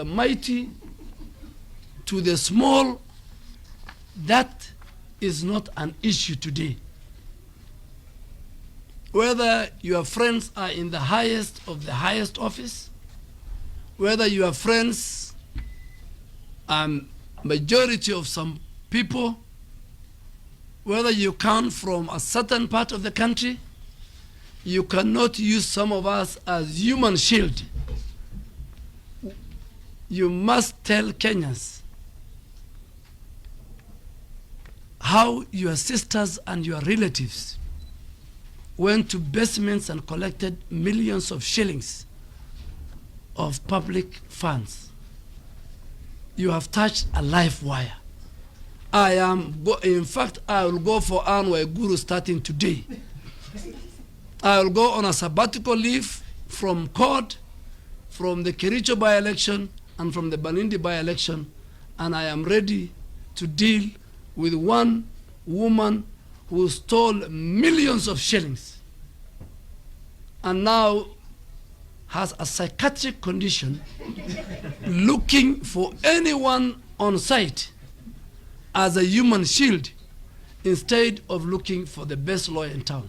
the mighty to the small, that is not an issue today. Whether your friends are in the highest of the highest office, whether your friends are majority of some people, whether you come from a certain part of the country, you cannot use some of us as human shield. You must tell Kenyans how your sisters and your relatives went to basements and collected millions of shillings of public funds. You have touched a live wire. In fact, I will go for Anne Waiguru starting today. I will go on a sabbatical leave from court, from the Kericho by-election, and from the Banindi by-election, and I am ready to deal with one woman who stole millions of shillings and now has a psychiatric condition looking for anyone on site as a human shield instead of looking for the best lawyer in town.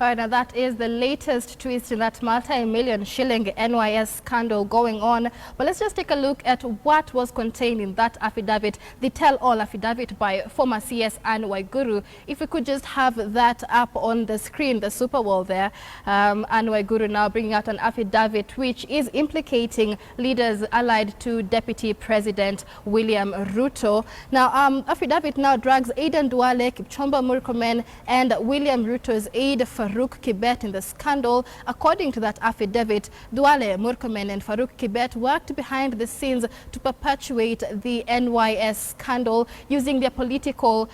All right, now that is the latest twist in that multi-million shilling NYS scandal going on. But let's just take a look at what was contained in that affidavit, the tell-all affidavit by former CS Anne Waiguru. If we could just have that up on the screen, the super wall there. Anne Waiguru now bringing out an affidavit which is implicating leaders allied to Deputy President William Ruto. Now, affidavit now drags Aden Duale, Kipchumba Murkomen, and William Ruto's aide Farouk Kibet in the scandal. According to that affidavit, Duale, Murkomen and Farouk Kibet worked behind the scenes to perpetuate the NYS scandal, using their political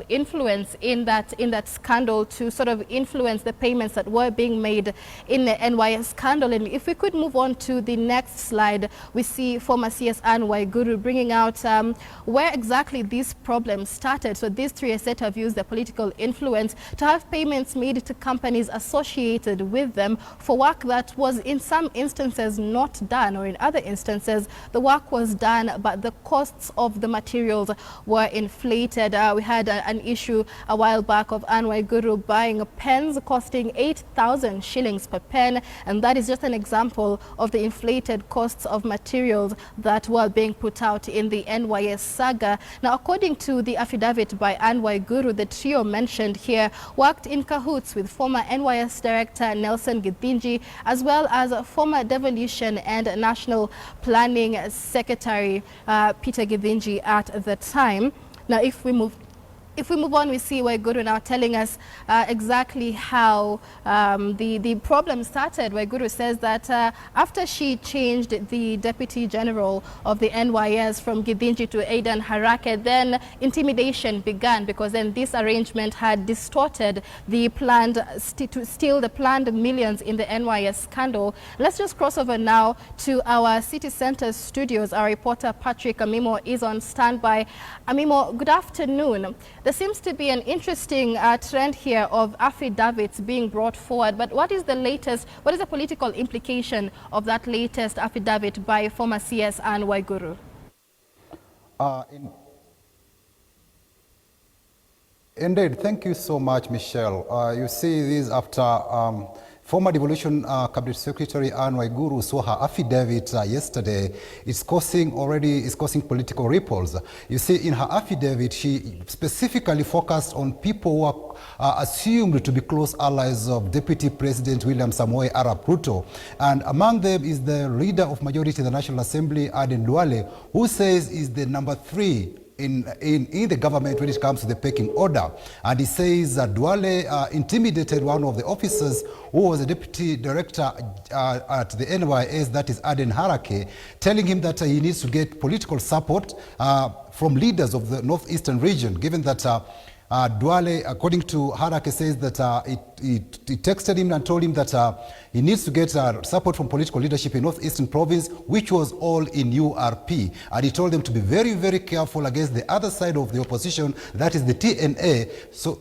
influence in that scandal to sort of influence the payments that were being made in the NYS scandal. And if we could move on to the next slide, we see former CS Anne Waiguru bringing out where exactly these problems started. So these three are said to have used their political influence to have payments made to companies associated with them for work that was in some instances not done, or in other instances the work was done but the costs of the materials were inflated. We had an issue a while back of Anne Waiguru buying pens costing 8,000 shillings per pen, and that is just an example of the inflated costs of materials that were being put out in the NYS saga. Now, according to the affidavit by Anne Waiguru, the trio mentioned here worked in cahoots with former NYS Director Nelson Githinji, as well as former Devolution and National Planning Secretary Peter Githinji at the time. Now, if we move on, we see Waiguru now telling us exactly how the problem started. Waiguru says that after she changed the Deputy General of the NYS from Githinji to Aden Harakhe, then intimidation began, because then this arrangement had distorted the planned to steal the planned millions in the NYS scandal. Let's just cross over now to our City Center studios. Our reporter Patrick Amimo is on standby. Amimo, good afternoon. There seems to be an interesting trend here of affidavits being brought forward, but what is the latest, what is the political implication of that latest affidavit by former CS Anne Waiguru? Indeed, thank you so much, Michelle. You see this after former Devolution Cabinet Secretary Anne Waiguru saw her affidavit yesterday. It's causing political ripples. You see, in her affidavit, she specifically focused on people who are assumed to be close allies of Deputy President William Samoei Arap Ruto. And among them is the leader of majority in the National Assembly, Aden Duale, who says is the number 3 in the government when it comes to the pecking order. And he says that Duale intimidated one of the officers who was a deputy director at the NYS, that is Aden Harakhe, telling him that he needs to get political support from leaders of the northeastern region, given that Duale, according to Harakhe, says that he texted him and told him that he needs to get support from political leadership in Northeastern Province, which was all in URP. And he told them to be very, very careful against the other side of the opposition, that is the TNA, so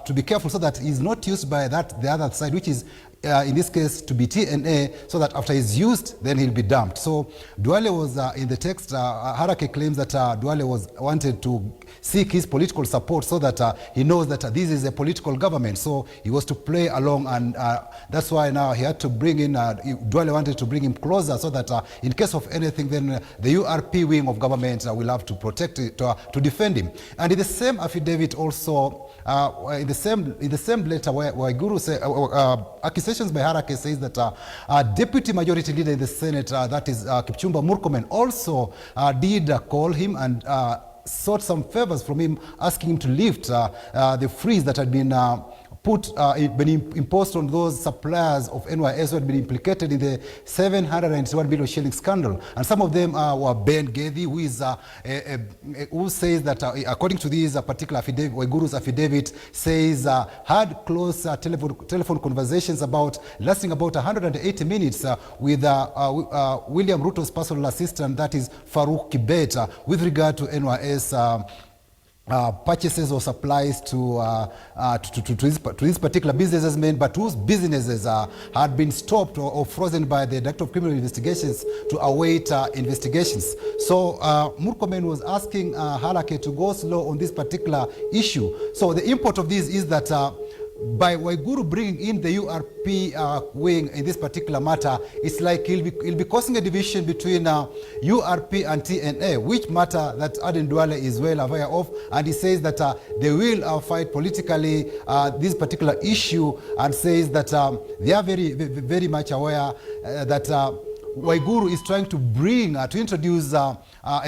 to be careful so that he's not used by the other side, which is in this case to be TNA, so that after he's used, then he'll be dumped. So Duale was in the text, Harakhe claims that Duale wanted to seek his political support so that he knows that this is a political government. So he was to play along, and that's why now he had to bring in, Duale wanted to bring him closer so that in case of anything, then the URP wing of government will have to protect it, to defend him. And in the same affidavit also, in the same letter where Waiguru say, accusations by Harakhe says that Deputy Majority Leader in the Senate, that is Kipchumba Murkomen, also did call him and sought some favors from him, asking him to lift the freeze that had been been imposed on those suppliers of NYS who had been implicated in the 791 billion shilling scandal. And some of them were Ben Gethi, who says that, according to this particular affidavit, Waiguru's affidavit, says had close telephone conversations lasting about 180 minutes with William Ruto's personal assistant, that is Farouk Kibet, with regard to NYS purchases or supplies to these particular businesses, but whose businesses had been stopped or frozen by the Director of Criminal Investigations to await investigations. So Murkomen was asking Harakhe to go slow on this particular issue. So the import of this is that by Waiguru bringing in the URP wing in this particular matter, it's like he'll be causing a division between URP and TNA, which matter that Aden Duale is well aware of, and he says that they will fight politically this particular issue, and says that they are very much aware that Waiguru is trying to introduce a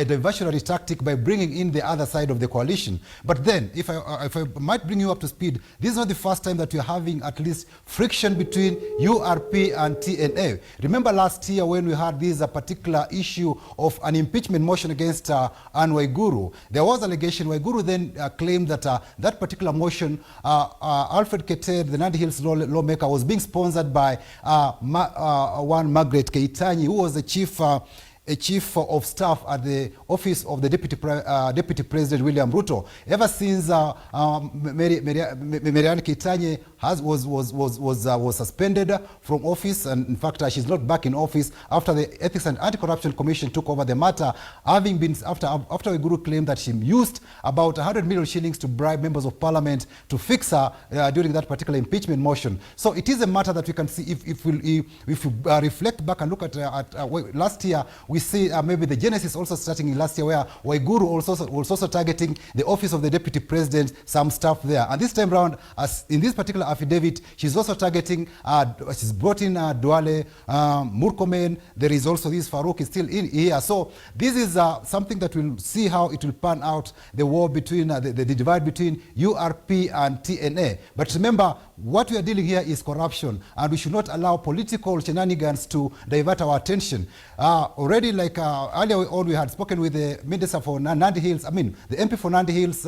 diversionary tactic by bringing in the other side of the coalition. But then, if I might bring you up to speed, this is not the first time that you're having at least friction between URP and TNA. Remember last year when we had this particular issue of an impeachment motion against Anne Waiguru, there was allegation. Waiguru then claimed that that particular motion, Alfred Keter, the Nandi Hills lawmaker, was being sponsored by one Margaret Keitany, who was the chief of staff at the office of the Deputy President William Ruto. Ever since Marianne Keitany was suspended from office, and in fact she's not back in office after the Ethics and Anti-Corruption Commission took over the matter, having been after Waiguru claimed that she used about 100 million shillings to bribe members of parliament to fix her during that particular impeachment motion. So it is a matter that we can see if we reflect back and look at last year. We see maybe the genesis also starting in last year, where Waiguru was also targeting the office of the Deputy President, some stuff there. And this time around, as in this particular affidavit, she's also targeting, she's brought in Duale, Murkomen. There is also this Farouk is still in here. So this is something that we'll see how it will pan out, the war between, the divide between URP and TNA. But remember, what we are dealing here is corruption, and we should not allow political shenanigans to divert our attention. Already, like earlier on, we had spoken with the Minister for Nandi Hills, the MP for Nandi Hills,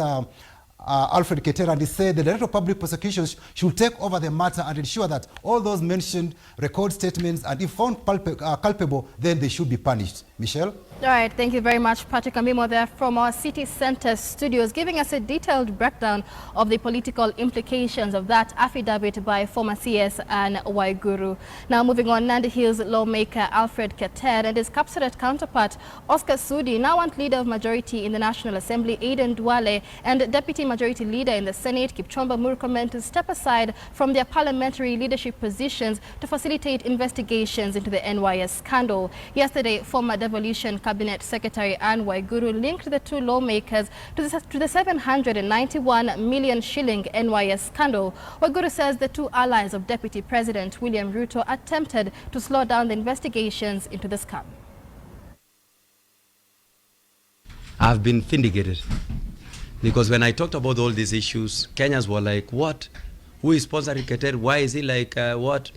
Alfred Keter, and he said the Director of Public Prosecutions should take over the matter and ensure that all those mentioned record statements, and if found culpable, then they should be punished. Michelle? All right, thank you very much, Patrick Amimo, there from our City Center studios, giving us a detailed breakdown of the political implications of that affidavit by former CS Anne Waiguru. Now moving on, Nandi Hills lawmaker Alfred Keter and his Kapsaret counterpart Oscar Sudi now want Leader of Majority in the National Assembly Aden Duale and Deputy Majority Leader in the Senate Kipchumba Murkomen to step aside from their parliamentary leadership positions to facilitate investigations into the NYS scandal. Yesterday, former devolution Cabinet Secretary Anne Waiguru linked the two lawmakers to the 791 million shilling NYS scandal. Waiguru says the two allies of Deputy President William Ruto attempted to slow down the investigations into the scam. I've been vindicated, because when I talked about all these issues, Kenyans were like, what? Who is sponsoring Keter? Why is he like, what?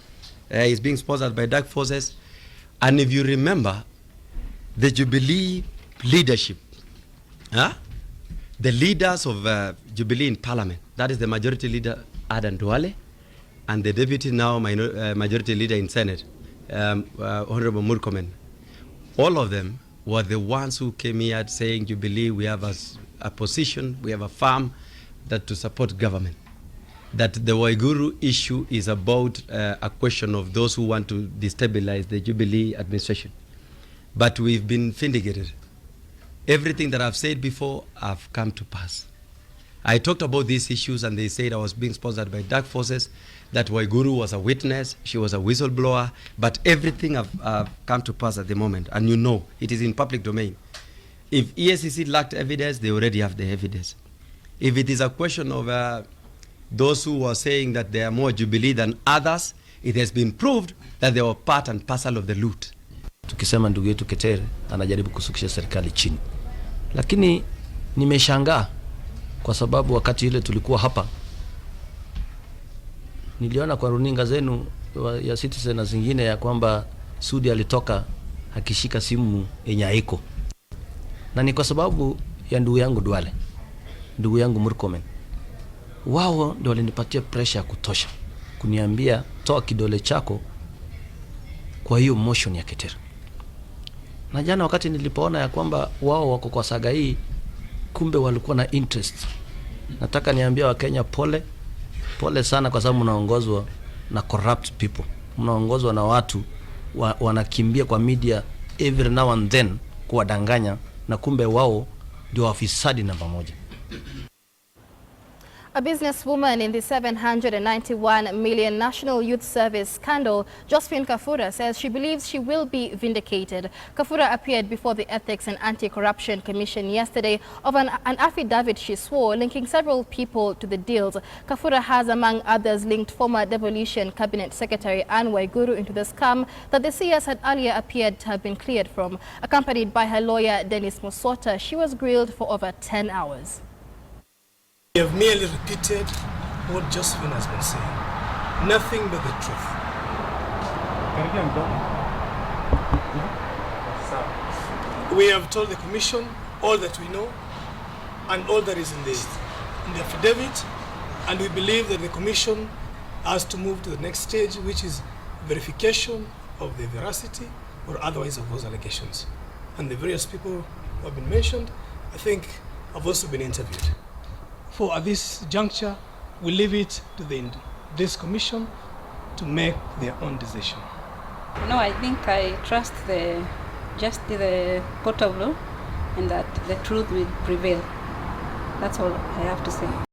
He's being sponsored by dark forces. And if you remember, the Jubilee leadership, the leaders of Jubilee in Parliament, that is the Majority Leader Aden Duale, and the Deputy now Majority Leader in Senate, Honorable Murkomen, all of them were the ones who came here saying, Jubilee, we have a position, we have a farm that to support government. that the Waiguru issue is about a question of those who want to destabilize the Jubilee administration. But we've been vindicated. Everything that I've said before have come to pass. I talked about these issues and they said I was being sponsored by dark forces, that Waiguru was a witness, she was a whistleblower, but everything have come to pass at the moment. And you know, it is in public domain. If EACC lacked evidence, they already have the evidence. If it is a question of those who were saying that they are more Jubilee than others, it has been proved that they were part and parcel of the loot. Tukisema ndugu yetu Keter anajaribu kusukisha serikali chini. Lakini nimeshangaa kwa sababu wakati ile tulikuwa hapa niliona kwa runinga zenu ya Citizen na zingine ya kwamba Sudi alitoka akishika simu yenye haiko. Na ni kwa sababu ya ndugu yangu Duale, ndugu yangu Murkomen. Wao ndio walinipatia pressure ya kutosha kuniambia toa kidole chako kwa hiyo motion ya Keter. Na jana wakati nilipoona ya kwamba wao wako kwa saga hii, kumbe walikuwa na interest. Nataka niambia Wakenya pole sana, kwa sababu mnaongozwa na corrupt people. Mnaongozwa na watu wanakimbia kwa media every now and then kuwadanganya, na kumbe wao ndio wafisadi namba moja. A businesswoman in the 791 million National Youth Service scandal, Josephine Kafura, says she believes she will be vindicated. Kafura appeared before the Ethics and Anti-Corruption Commission yesterday of an affidavit she swore linking several people to the deals. Kafura has, among others, linked former Devolution Cabinet Secretary Anne Waiguru into the scam that the CS had earlier appeared to have been cleared from. Accompanied by her lawyer, Dennis Musota, she was grilled for over 10 hours. We have merely repeated what Josephine has been saying. Nothing but the truth. We have told the Commission all that we know and all that is in the affidavit, and we believe that the Commission has to move to the next stage, which is verification of the veracity or otherwise of those allegations. And the various people who have been mentioned, I think, have also been interviewed. For at this juncture, we leave it to this commission to make their own decision. No, I think I trust the court of law and that the truth will prevail. That's all I have to say.